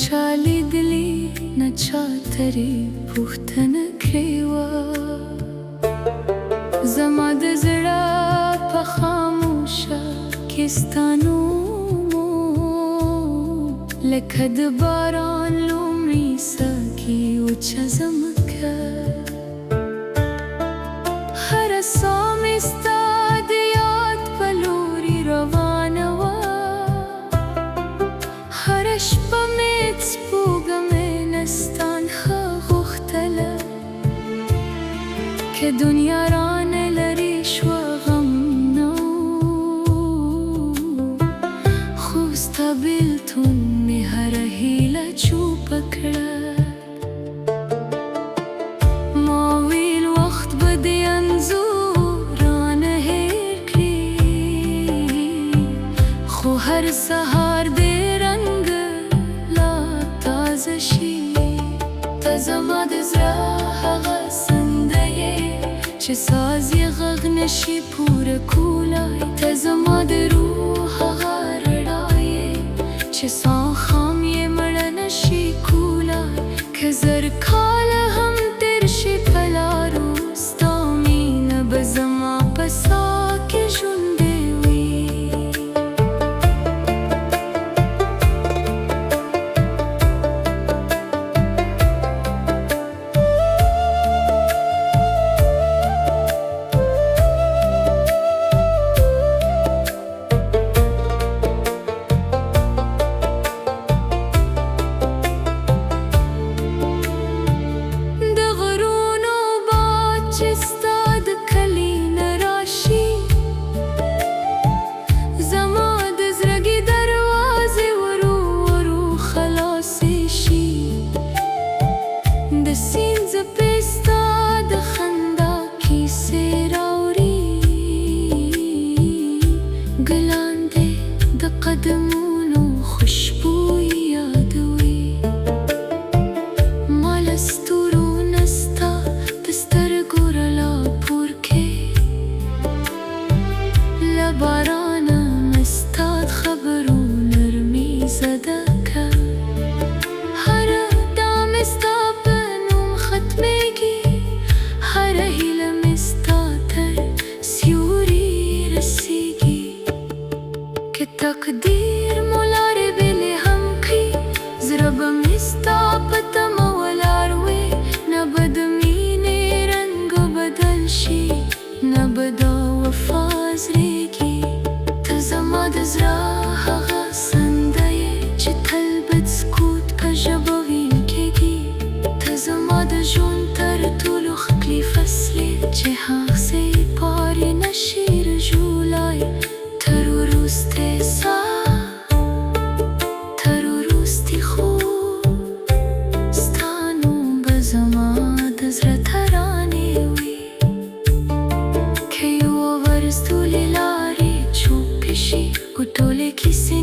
چا لیدلی نه چا ترې پوښتنه کړې وه زما د زړه په خاموشه کې ستا نوم لکه د باران لومړی څاڅکي وچه ځمکه هره ساه مې ستا د یاد په لورې روانه وه هره شپه مې سپوږمۍ نه ستا نښه غوښتله که دنیا رانه لرې شوه غم نه خو ستا بېلتون مې هره هیله چوپه کړه ما ویل وخت به دې انځور رانه هېر کړي خو هر سهار دې رنګ لا تازه شي ته زما د زړه هغه سندره یې چې ساز یې غږ نشي پوره کولی ته زما د روح هغه رڼا یې چې ساخام یې مړه نشي کولی که زر کاله هم تېر شي په لارو ستا مینه به زما په ساه کې ژوندی وي قدمونو خوشبوی یادوي ما له ستورو نه ستا د سترګو رڼا پورکې له بارانه مې ستا د خبرو نرمي زده که هره ډا مې ستا په نوم ختمېږي هره هیله مې ستا تر سیوري رسېږي که تقدیر مو لارې بېلې هم کړي زړه به مې ستا په تمه ولاړ وي نه به د مینې رنګ بدل شي نه به دا وفا زرېږي ته زما د زړه هغه سندره یې چې تل بد سکوت په ژبه ویل کېږي ته زما د ژوند تر ټولو ښکلي فصل یې چې هغه څه پارې نشي رژولی تر وروستۍ ساه تر وروستي خوب ستا نوم به زما د زړه ترانې وي که یوه ورځ ټولې لارې چوپې شي خو ټولې کیسې